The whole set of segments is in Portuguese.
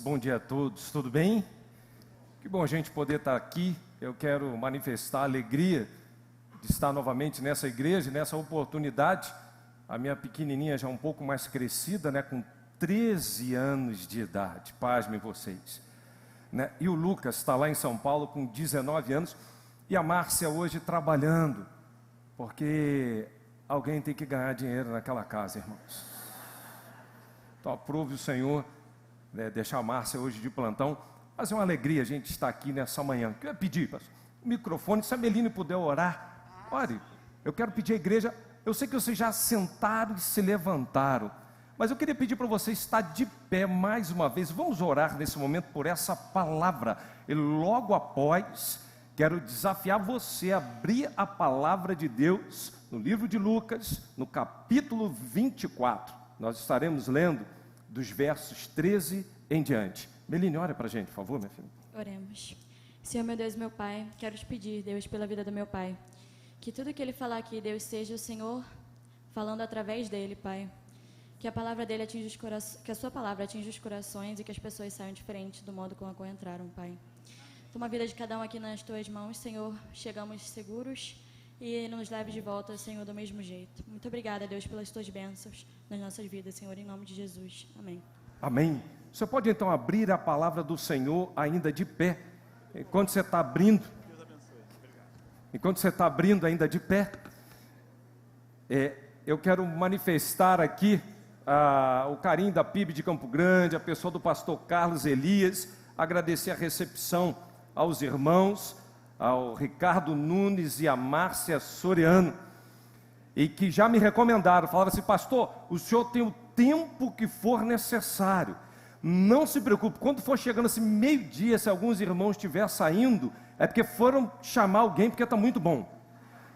bom dia a todos, tudo bem? Que bom a gente poder estar aqui. Eu quero manifestar a alegria de estar novamente nessa igreja, nessa oportunidade. A minha pequenininha já um pouco mais crescida, né, com 13 anos de idade, pasmem vocês, né? E o Lucas está lá em São Paulo com 19 anos, e a Márcia hoje trabalhando, porque alguém tem que ganhar dinheiro naquela casa, irmãos. Então aprove o Senhor, né, deixar a Márcia hoje de plantão, mas é uma alegria a gente estar aqui nessa manhã. O que eu ia pedir, pastor? O microfone, se a Meline puder orar, ore. Eu quero pedir à igreja, eu sei que vocês já sentaram e se levantaram, mas eu queria pedir para você estar de pé mais uma vez. Vamos orar nesse momento por essa palavra, e logo após, quero desafiar você a abrir a palavra de Deus no livro de Lucas, no capítulo 24, nós estaremos lendo dos versos 13 em diante. Meline, ora para a gente, por favor, minha filha. Oremos. Senhor, meu Deus, meu Pai, quero te pedir, Deus, pela vida do meu Pai, que tudo que Ele falar aqui, Deus, seja o Senhor falando através dele, Pai. Que a palavra dele atinja os corações, que a sua palavra atinja os corações e que as pessoas saiam diferentes do modo como a qual entraram, Pai. Toma a vida de cada um aqui nas tuas mãos, Senhor. Chegamos seguros e nos leve de volta, Senhor, do mesmo jeito. Muito obrigada, Deus, pelas tuas bênçãos nas nossas vidas, Senhor, em nome de Jesus. Amém. Amém. Você pode então abrir a palavra do Senhor ainda de pé. Enquanto você está abrindo, ainda de pé, eu quero manifestar aqui o carinho da PIB de Campo Grande, a pessoa do pastor Carlos Elias, agradecer a recepção aos irmãos, ao Ricardo Nunes e a Márcia Soriano, e que já me recomendaram, falaram assim: pastor, o senhor tem o tempo que for necessário, não se preocupe, quando for chegando assim meio-dia, se alguns irmãos estiver saindo, é porque foram chamar alguém, porque está muito bom.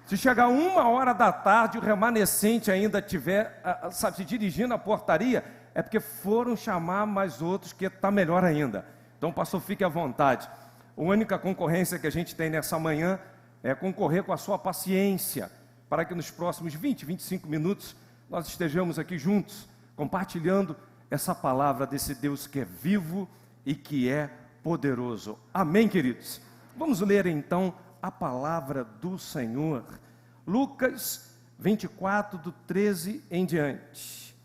Se chegar 1h da tarde, o remanescente ainda estiver, se dirigindo à portaria, é porque foram chamar mais outros, que está melhor ainda. Então, pastor, fique à vontade. A única concorrência que a gente tem nessa manhã é concorrer com a sua paciência, para que nos próximos 20, 25 minutos, nós estejamos aqui juntos, compartilhando essa palavra desse Deus que é vivo e que é poderoso. Amém, queridos? Vamos ler então a palavra do Senhor. Lucas 24, do 13 em diante.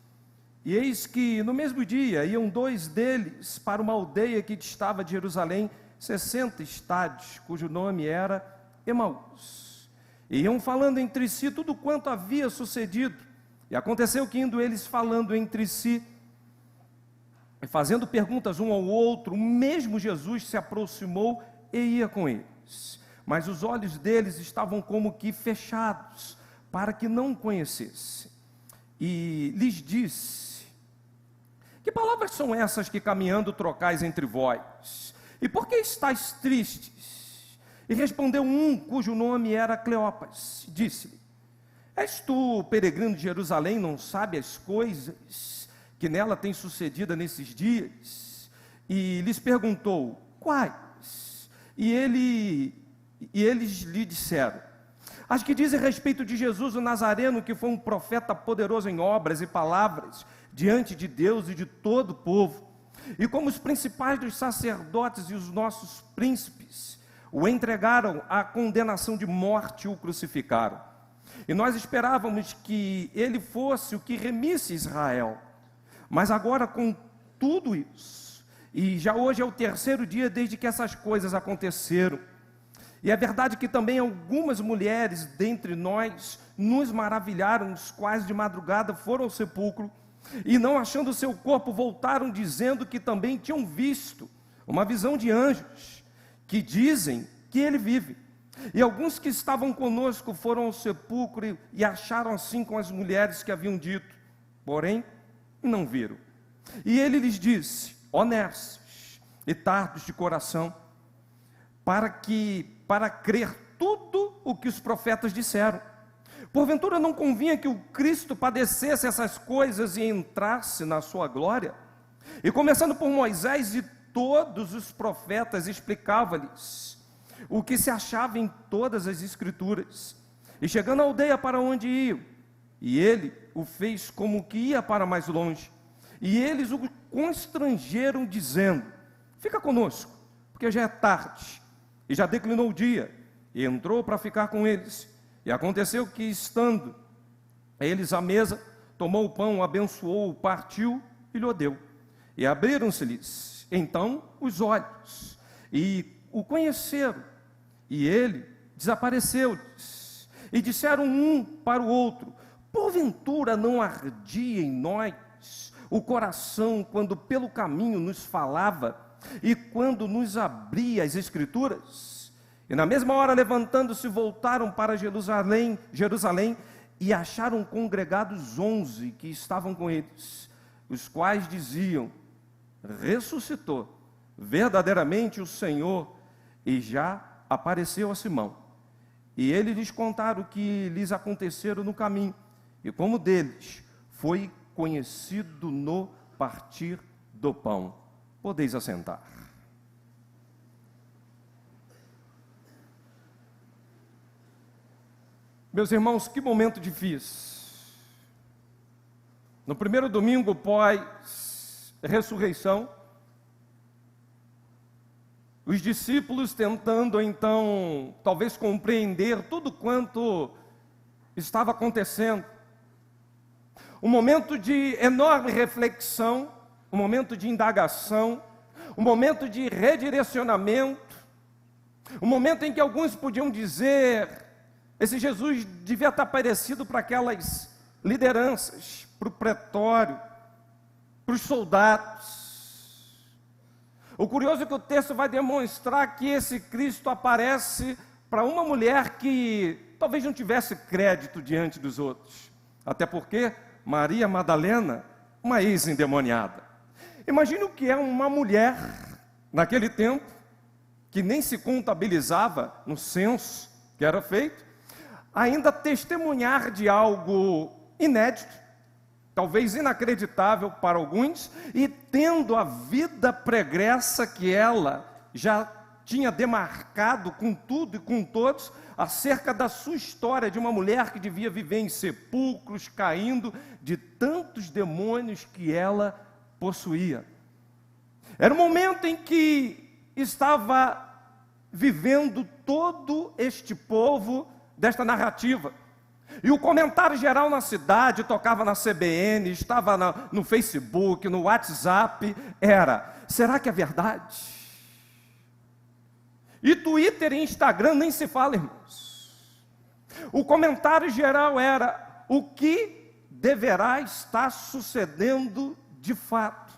E eis que no mesmo dia iam dois deles para uma aldeia que distava de Jerusalém 60 estádios, cujo nome era Emaús. E iam falando entre si tudo quanto havia sucedido. E aconteceu que, indo eles falando entre si e fazendo perguntas um ao outro, o mesmo Jesus se aproximou e ia com eles. Mas os olhos deles estavam como que fechados, para que não o conhecessem. E lhes disse: que palavras são essas que caminhando trocais entre vós? E por que estáis tristes? E respondeu um, cujo nome era Cleopas, disse-lhe: és tu, peregrino de Jerusalém, não sabe as coisas que nela têm sucedido nesses dias? E lhes perguntou: quais? E eles lhe disseram: as que dizem respeito de Jesus o Nazareno, que foi um profeta poderoso em obras e palavras diante de Deus e de todo o povo, e como os principais dos sacerdotes e os nossos príncipes o entregaram à condenação de morte e o crucificaram. E nós esperávamos que ele fosse o que remisse Israel. Mas agora, com tudo isso, e já hoje é o terceiro dia desde que essas coisas aconteceram, e é verdade que também algumas mulheres dentre nós nos maravilharam, os quais de madrugada foram ao sepulcro, e não achando o seu corpo, voltaram dizendo que também tinham visto uma visão de anjos, que dizem que ele vive. E alguns que estavam conosco foram ao sepulcro e acharam assim com as mulheres que haviam dito, porém não viram. E ele lhes disse: honestos e tardos de coração, para crer tudo o que os profetas disseram. Porventura não convinha que o Cristo padecesse essas coisas e entrasse na sua glória? E começando por Moisés e todos os profetas, explicava-lhes o que se achava em todas as escrituras. E chegando à aldeia para onde iam, e ele o fez como que ia para mais longe, E eles o constrangeram, dizendo: fica conosco, porque já é tarde, e já declinou o dia. E entrou para ficar com eles. E aconteceu que, estando eles à mesa, tomou o pão, abençoou, partiu e lhe deu. E abriram-se-lhes então os olhos, e o conheceram. E ele desapareceu-lhes. E disseram um para o outro: porventura não ardia em nós o coração quando pelo caminho nos falava e quando nos abria as Escrituras? E na mesma hora, levantando-se, voltaram para Jerusalém, e acharam congregados 11 que estavam com eles, os quais diziam: ressuscitou verdadeiramente o Senhor, e já apareceu a Simão. E eles lhes contaram o que lhes aconteceram no caminho, e como deles foi conhecido no partir do pão. Podeis assentar. Meus irmãos, que momento difícil. No primeiro domingo pós-ressurreição, os discípulos tentando então, talvez compreender tudo quanto estava acontecendo. Um momento de enorme reflexão, um momento de indagação, um momento de redirecionamento, um momento em que alguns podiam dizer: esse Jesus devia estar parecido para aquelas lideranças, para o pretório, para os soldados. O curioso é que o texto vai demonstrar que esse Cristo aparece para uma mulher que talvez não tivesse crédito diante dos outros. Até porque Maria Madalena, uma ex-endemoniada. Imagine o que é uma mulher, naquele tempo, que nem se contabilizava no censo que era feito, ainda testemunhar de algo inédito, talvez inacreditável para alguns, e tendo a vida pregressa que ela já tinha demarcado com tudo e com todos, acerca da sua história de uma mulher que devia viver em sepulcros, caindo de tantos demônios que ela possuía. Era um momento em que estava vivendo todo este povo desta narrativa. E o comentário geral na cidade, tocava na CBN, estava no Facebook, no WhatsApp, era: será que é verdade? E Twitter e Instagram nem se fala, irmãos. O comentário geral era: o que deverá estar sucedendo de fato?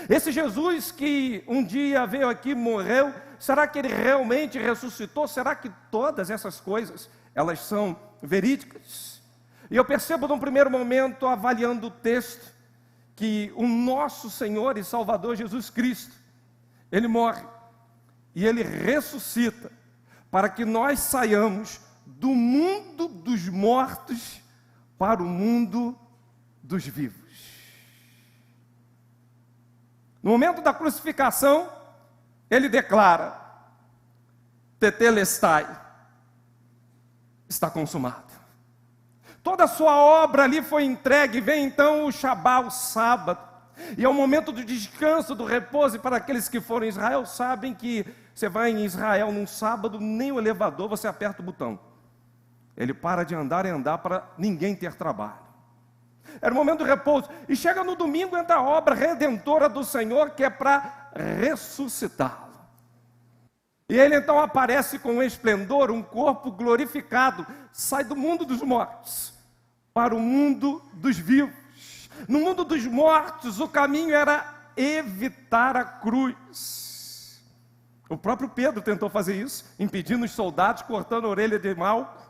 Esse Jesus que um dia veio aqui, morreu, será que ele realmente ressuscitou? Será que todas essas coisas, elas são verídicas? E eu percebo num primeiro momento, avaliando o texto, que o nosso Senhor e Salvador Jesus Cristo, ele morre e ele ressuscita para que nós saiamos do mundo dos mortos para o mundo dos vivos. No momento da crucificação, ele declara: tetelestai, está consumado. Toda a sua obra ali foi entregue. Vem então o Shabá, o sábado, e é o momento do descanso, do repouso. E para aqueles que foram em Israel, sabem que você vai em Israel num sábado, nem o elevador você aperta o botão, ele para de andar e andar para ninguém ter trabalho. Era o momento do repouso. E chega no domingo, entra a obra redentora do Senhor, que é para ressuscitá-lo. E ele então aparece com esplendor, um corpo glorificado, sai do mundo dos mortos para o mundo dos vivos. No mundo dos mortos, o caminho era evitar a cruz. O próprio Pedro tentou fazer isso, impedindo os soldados, cortando a orelha de Malco.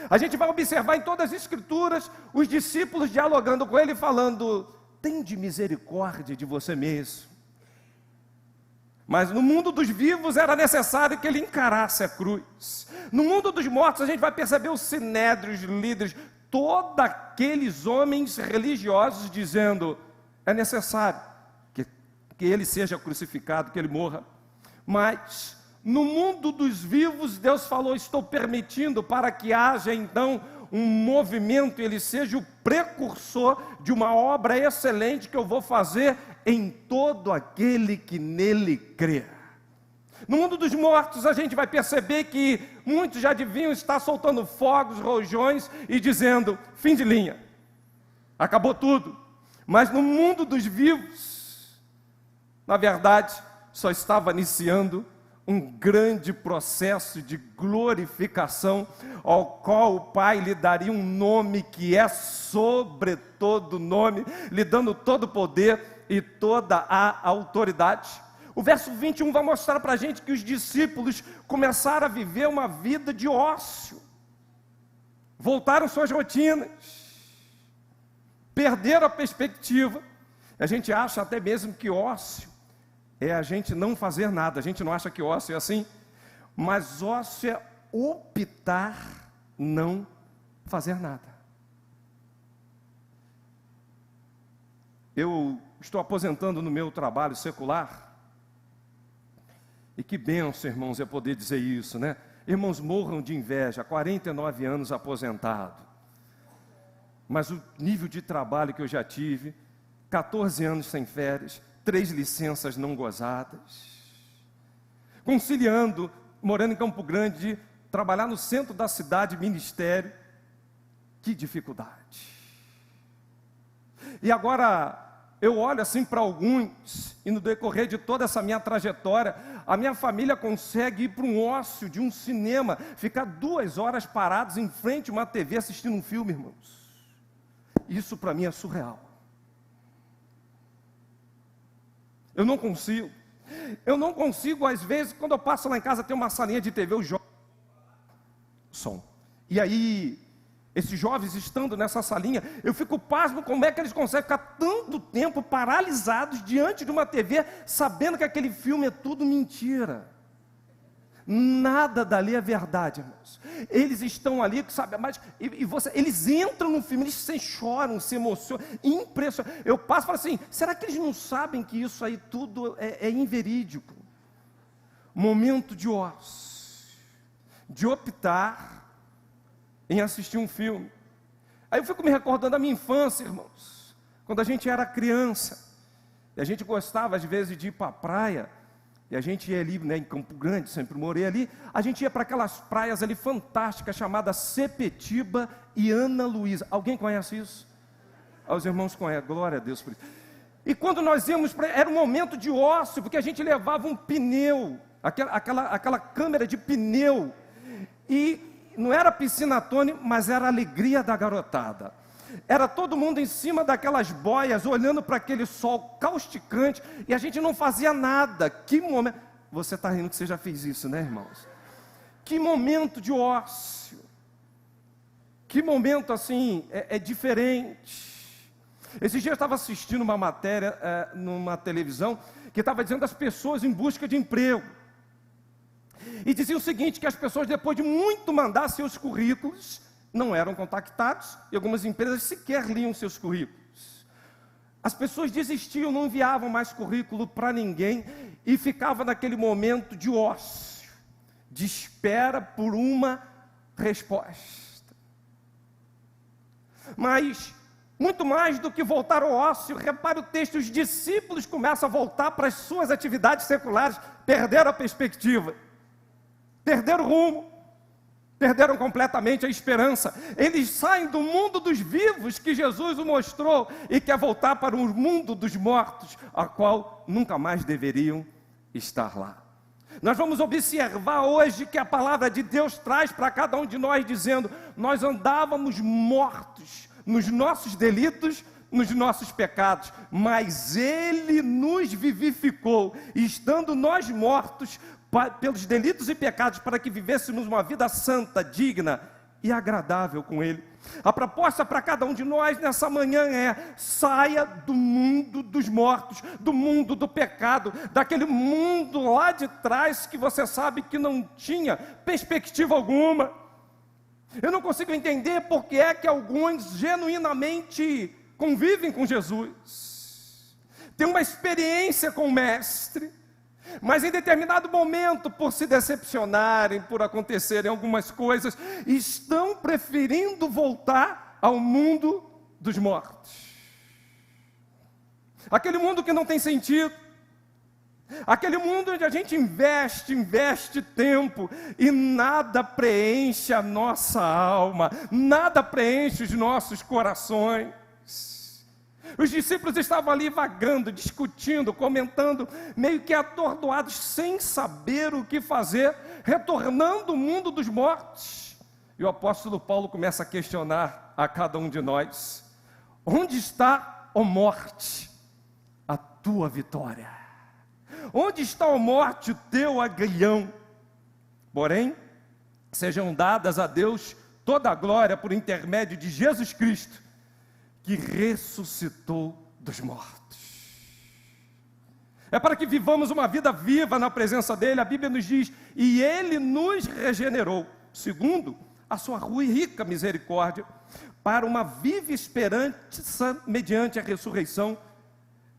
A gente vai observar em todas as Escrituras os discípulos dialogando com ele, falando: tende misericórdia de você mesmo. Mas no mundo dos vivos era necessário que ele encarasse a cruz. No mundo dos mortos a gente vai perceber os sinédrios, os líderes, todos aqueles homens religiosos dizendo: é necessário que ele seja crucificado, que ele morra. Mas no mundo dos vivos, Deus falou: estou permitindo para que haja então um movimento, ele seja o precursor de uma obra excelente que eu vou fazer em todo aquele que nele crê. No mundo dos mortos, a gente vai perceber que muitos já deviam estar soltando fogos, rojões e dizendo: fim de linha, acabou tudo. Mas no mundo dos vivos, na verdade, só estava iniciando um grande processo de glorificação, ao qual o Pai lhe daria um nome que é sobre todo nome, lhe dando todo o poder e toda a autoridade. O verso 21 vai mostrar para a gente que os discípulos começaram a viver uma vida de ócio, voltaram suas rotinas, perderam a perspectiva. A gente acha até mesmo que ócio é a gente não fazer nada. A gente não acha que ócio é assim, mas ócio é optar não fazer nada. Eu estou aposentando no meu trabalho secular, e que bênção, irmãos, é poder dizer isso, né? Irmãos, morram de inveja, 49 anos aposentado, mas o nível de trabalho que eu já tive, 14 anos sem férias, 3 licenças não gozadas, conciliando, morando em Campo Grande, trabalhar no centro da cidade, ministério, que dificuldade. E agora, eu olho assim para alguns, e no decorrer de toda essa minha trajetória, a minha família consegue ir para um ócio de um cinema, ficar 2 horas parados em frente a uma TV assistindo um filme, irmãos. Isso para mim é surreal. Eu não consigo, às vezes, quando eu passo lá em casa, tem uma salinha de TV, eu jogo som. E aí, esses jovens estando nessa salinha, eu fico pasmo como é que eles conseguem ficar tanto tempo paralisados diante de uma TV, sabendo que aquele filme é tudo mentira. Nada dali é verdade, irmãos. Eles estão ali, sabe, mas eles entram no filme, eles se choram, se emocionam, impressionante. Eu passo e falo assim: será que eles não sabem que isso aí tudo é inverídico? Momento de ócio, de optar em assistir um filme. Aí eu fico me recordando da minha infância, irmãos, quando a gente era criança, e a gente gostava às vezes de ir para a praia. E a gente ia ali, né, em Campo Grande, sempre morei ali. A gente ia para aquelas praias ali fantásticas, chamadas Sepetiba e Ana Luísa. Alguém conhece isso? Os irmãos conhecem, glória a Deus por isso. E quando nós íamos para... era um momento de ócio, porque a gente levava um pneu, aquela câmera de pneu. E não era piscina Tony, mas era a alegria da garotada. Era todo mundo em cima daquelas boias, olhando para aquele sol causticante, e a gente não fazia nada. Que momento... Você está rindo que você já fez isso, né, irmãos? Que momento de ócio. Que momento, assim, é diferente. Esses dias eu estava assistindo uma matéria numa televisão, que estava dizendo as pessoas em busca de emprego. E dizia o seguinte, que as pessoas, depois de muito mandar seus currículos, não eram contactados, e algumas empresas sequer liam seus currículos. As pessoas desistiam, não enviavam mais currículo para ninguém, e ficava naquele momento de ócio, de espera por uma resposta. Mas, muito mais do que voltar ao ócio, repare o texto, os discípulos começam a voltar para as suas atividades seculares, perderam a perspectiva, perderam o rumo, perderam completamente a esperança. Eles saem do mundo dos vivos que Jesus o mostrou e quer voltar para o mundo dos mortos, a qual nunca mais deveriam estar lá. Nós vamos observar hoje que a palavra de Deus traz para cada um de nós, dizendo: nós andávamos mortos nos nossos delitos, nos nossos pecados, mas Ele nos vivificou, e estando nós mortos pelos delitos e pecados, para que vivêssemos uma vida santa, digna e agradável com Ele. A proposta para cada um de nós nessa manhã é: saia do mundo dos mortos, do mundo do pecado, daquele mundo lá de trás que você sabe que não tinha perspectiva alguma. Eu não consigo entender porque é que alguns genuinamente convivem com Jesus, têm uma experiência com o Mestre, mas em determinado momento, por se decepcionarem, por acontecerem algumas coisas, estão preferindo voltar ao mundo dos mortos. Aquele mundo que não tem sentido. Aquele mundo onde a gente investe tempo e nada preenche a nossa alma, nada preenche os nossos corações. Os discípulos estavam ali vagando, discutindo, comentando, meio que atordoados, sem saber o que fazer, retornando ao mundo dos mortos. E o apóstolo Paulo começa a questionar a cada um de nós: onde está, ó morte, a tua vitória? Onde está, ó morte, o teu aguilhão? Porém, sejam dadas a Deus toda a glória por intermédio de Jesus Cristo, que ressuscitou dos mortos. É para que vivamos uma vida viva na presença dEle. A Bíblia nos diz: e Ele nos regenerou, segundo a sua rica misericórdia, para uma viva esperança mediante a ressurreição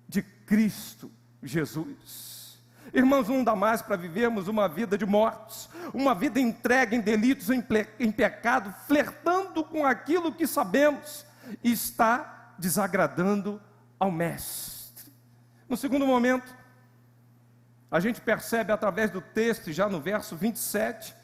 de Cristo Jesus. Irmãos, não dá mais para vivermos uma vida de mortos, uma vida entregue em delitos, em pecado, flertando com aquilo que sabemos está desagradando ao Mestre. No segundo momento, a gente percebe através do texto, já no verso 27,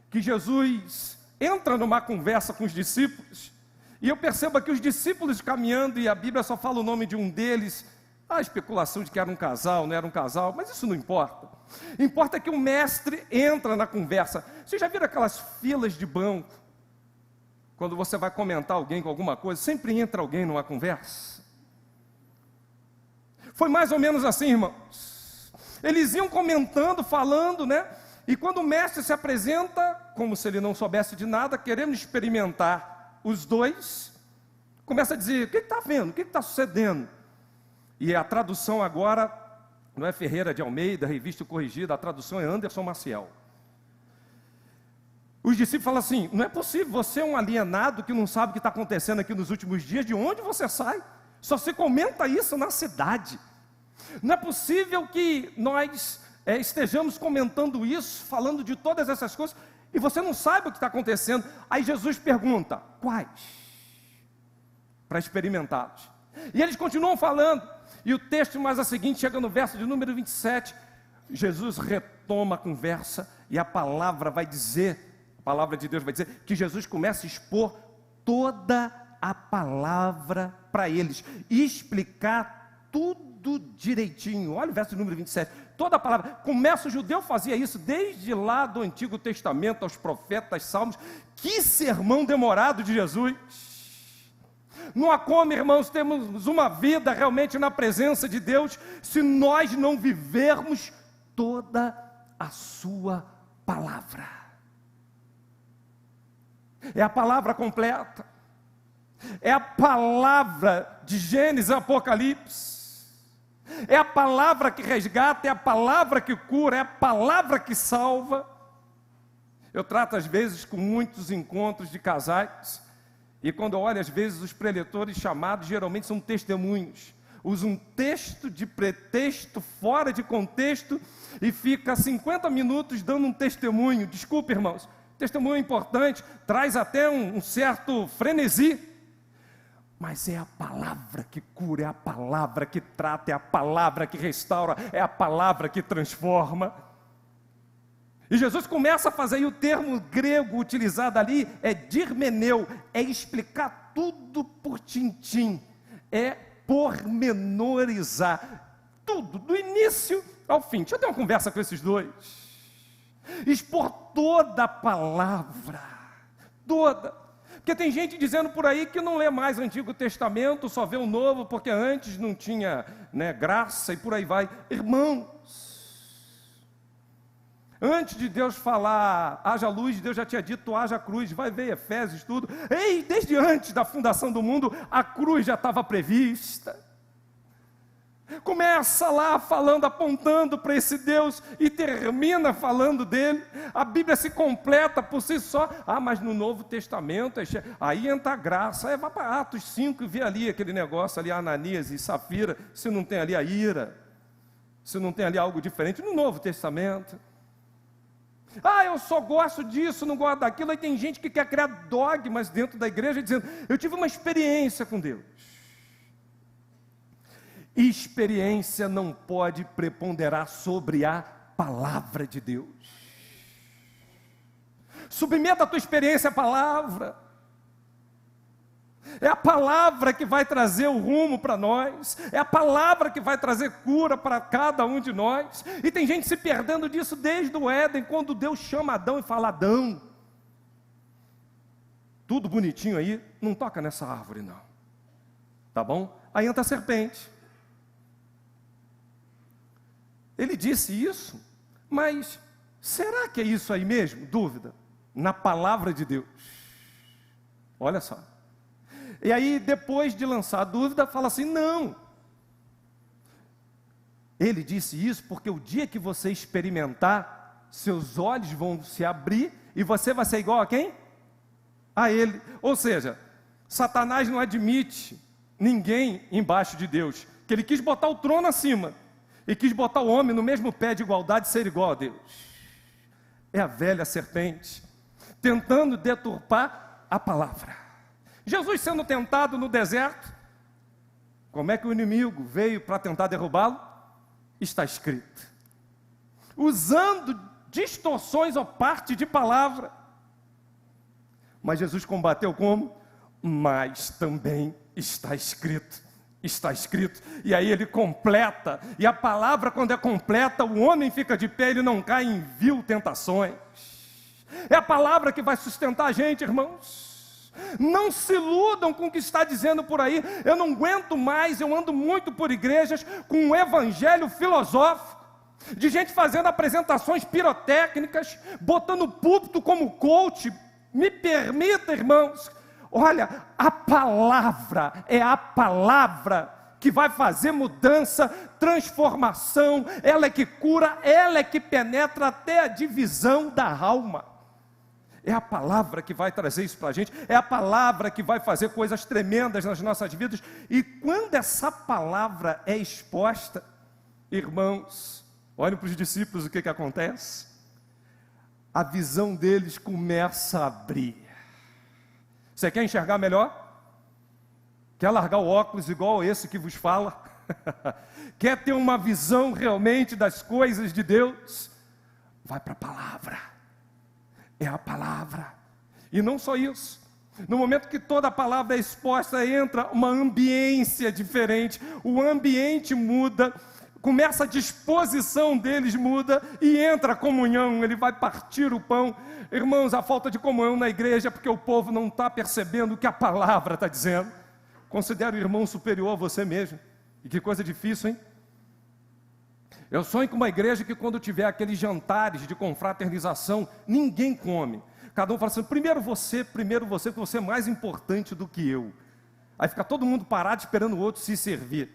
que Jesus entra numa conversa com os discípulos, e eu percebo aqui os discípulos caminhando, e a Bíblia só fala o nome de um deles. A especulação de que era um casal, não era um casal, mas isso não importa. Importa que o Mestre entra na conversa. Vocês já viram aquelas filas de banco? Quando você vai comentar alguém com alguma coisa, sempre entra alguém numa conversa. Foi mais ou menos assim, irmãos. Eles iam comentando, falando, né? E quando o Mestre se apresenta, como se ele não soubesse de nada, querendo experimentar os dois, começa a dizer: o que está vendo? O que está sucedendo? E a tradução agora não é Ferreira de Almeida, Revista Corrigida, a tradução é Anderson Maciel. Os discípulos falam assim: não é possível, você é um alienado que não sabe o que está acontecendo aqui nos últimos dias, de onde você sai? Só se comenta isso na cidade. Não é possível que nós estejamos comentando isso, falando de todas essas coisas, e você não sabe o que está acontecendo. Aí Jesus pergunta: quais? Para experimentá-los. E eles continuam falando. E o texto mais a seguinte chega no verso de número 27. Jesus retoma a conversa e a palavra vai dizer, a palavra de Deus vai dizer, que Jesus começa a expor toda a palavra para eles, e explicar tudo direitinho. Olha o verso de número 27. Toda a palavra. Começa, o judeu fazia isso desde lá do Antigo Testamento, aos profetas, salmos. Que sermão demorado de Jesus! Não há como, irmãos, termos uma vida realmente na presença de Deus, se nós não vivermos toda a sua palavra. É a palavra completa, é a palavra de Gênesis e Apocalipse, é a palavra que resgata, é a palavra que cura, é a palavra que salva. Eu trato às vezes com muitos encontros de casais, e quando eu olho, às vezes, os preletores chamados, geralmente são testemunhos. Usam um texto de pretexto, fora de contexto, e fica 50 minutos dando um testemunho. Desculpe, irmãos, testemunho é importante, traz até um certo frenesi. Mas é a palavra que cura, é a palavra que trata, é a palavra que restaura, é a palavra que transforma. E Jesus começa a fazer, e o termo grego utilizado ali é dirmeneu, é explicar tudo por tintim, é pormenorizar tudo, do início ao fim. Deixa eu ter uma conversa com esses dois. Expor toda a palavra, toda. Porque tem gente dizendo por aí que não lê mais o Antigo Testamento, só vê o Novo, porque antes não tinha, graça e por aí vai. Irmãos, antes de Deus falar, haja luz, Deus já tinha dito, haja cruz. Vai ver Efésios, tudo. Ei, desde antes da fundação do mundo, a cruz já estava prevista. Começa lá falando, apontando para esse Deus, e termina falando dele. A Bíblia se completa por si só. Mas no Novo Testamento, aí entra a graça. Aí vai para Atos 5 e vê ali aquele negócio ali, Ananias e Safira, se não tem ali a ira, se não tem ali algo diferente no Novo Testamento. Ah, eu só gosto disso, não gosto daquilo. Aí tem gente que quer criar dogmas dentro da igreja, dizendo, eu tive uma experiência com Deus. Experiência não pode preponderar sobre a palavra de Deus. Submeta a tua experiência à palavra. É a palavra que vai trazer o rumo para nós. É a palavra que vai trazer cura para cada um de nós. E tem gente se perdendo disso desde o Éden, quando Deus chama Adão e fala, Adão, tudo bonitinho aí, não toca nessa árvore não. Tá bom? Aí entra a serpente. Ele disse isso, mas será que é isso aí mesmo? Dúvida. Na palavra de Deus. Olha só. E aí, depois de lançar a dúvida, fala assim, não. Ele disse isso porque o dia que você experimentar, seus olhos vão se abrir e você vai ser igual a quem? A ele. Ou seja, Satanás não admite ninguém embaixo de Deus, que ele quis botar o trono acima e quis botar o homem no mesmo pé de igualdade, ser igual a Deus. É a velha serpente, tentando deturpar a palavra. Jesus sendo tentado no deserto, como é que o inimigo veio para tentar derrubá-lo? Está escrito. Usando distorções ou parte de palavra. Mas Jesus combateu como? Mas também está escrito. Está escrito. E aí ele completa. E a palavra, quando é completa, o homem fica de pé, ele não cai em vil tentações. É a palavra que vai sustentar a gente, irmãos. Não se iludam com o que está dizendo por aí. Eu não aguento mais, eu ando muito por igrejas com um evangelho filosófico, de gente fazendo apresentações pirotécnicas, botando o púlpito como coach. Me permita, irmãos, olha, a palavra é a palavra que vai fazer mudança, transformação. Ela é que cura, ela é que penetra até a divisão da alma. É a palavra que vai trazer isso para a gente, é a palavra que vai fazer coisas tremendas nas nossas vidas. E quando essa palavra é exposta, irmãos, olhem para os discípulos o que acontece. A visão deles começa a abrir. Você quer enxergar melhor? Quer largar o óculos igual esse que vos fala? Quer ter uma visão realmente das coisas de Deus? Vai para a palavra. É a palavra. E não só isso. No momento que toda a palavra é exposta, entra uma ambiência diferente. O ambiente muda, começa a disposição deles muda e entra a comunhão. Ele vai partir o pão. Irmãos, a falta de comunhão na igreja é porque o povo não está percebendo o que a palavra está dizendo. Considera o irmão superior a você mesmo. E que coisa difícil, hein? Eu sonho com uma igreja que quando tiver aqueles jantares de confraternização, ninguém come. Cada um fala assim, primeiro você, porque você é mais importante do que eu. Aí fica todo mundo parado esperando o outro se servir.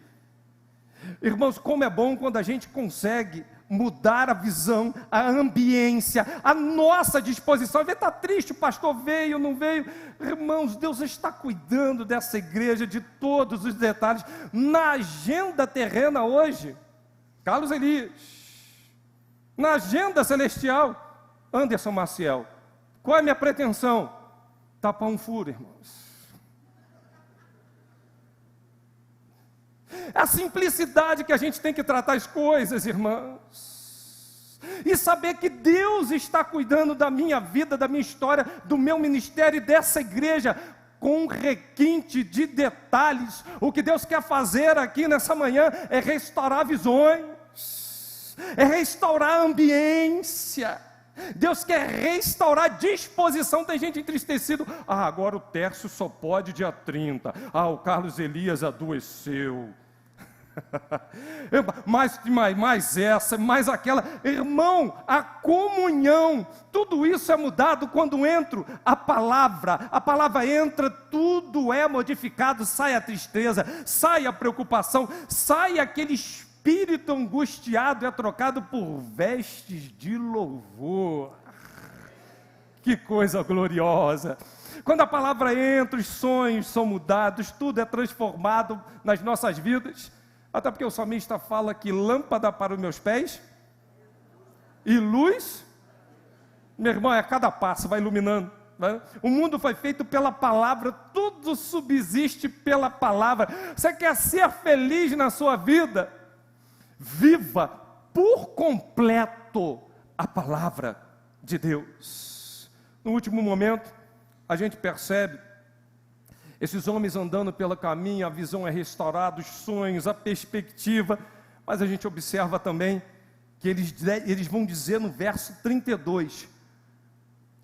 Irmãos, como é bom quando a gente consegue mudar a visão, a ambiência, a nossa disposição. Está triste, o pastor veio, não veio. Irmãos, Deus está cuidando dessa igreja, de todos os detalhes. Na agenda terrena hoje, Carlos Elias. Na agenda celestial, Anderson Maciel. Qual é a minha pretensão? Tapar um furo, irmãos. É a simplicidade que a gente tem que tratar as coisas, irmãos. E saber que Deus está cuidando da minha vida, da minha história, do meu ministério e dessa igreja, com um requinte de detalhes. O que Deus quer fazer aqui nessa manhã é restaurar visões, é restaurar a ambiência. Deus quer restaurar a disposição. Tem gente entristecido. Agora o Tércio só pode dia 30. O Carlos Elias adoeceu. mais essa, mais aquela. Irmão, a comunhão, tudo isso é mudado quando entra a palavra entra, tudo é modificado. Sai a tristeza, sai a preocupação, sai aquele espírito angustiado, é trocado por vestes de louvor. Que coisa gloriosa! Quando a palavra entra, os sonhos são mudados, tudo é transformado nas nossas vidas. Até porque o salmista fala que lâmpada para os meus pés e luz Meu irmão, a cada passo vai iluminando. O mundo foi feito pela palavra, tudo subsiste pela palavra. Você quer ser feliz na sua vida? Viva por completo a palavra de Deus. No último momento, a gente percebe esses homens andando pelo caminho, a visão é restaurada, os sonhos, a perspectiva, mas a gente observa também que eles vão dizer no verso 32,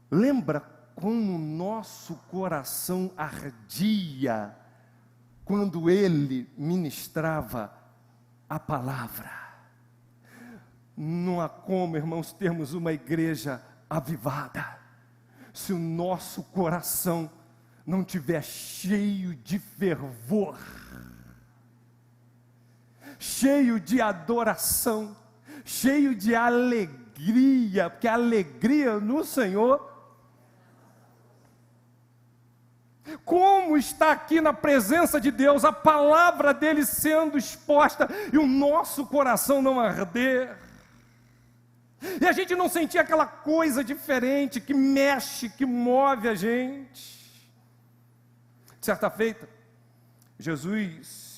lembra como o nosso coração ardia quando ele ministrava a palavra. Não há como, irmãos, termos uma igreja avivada se o nosso coração não tiver cheio de fervor, cheio de adoração, cheio de alegria, porque a alegria no Senhor. Como está aqui na presença de Deus, a palavra dele sendo exposta, e o nosso coração não arder, e a gente não sentir aquela coisa diferente, que mexe, que move a gente. Certa feita, Jesus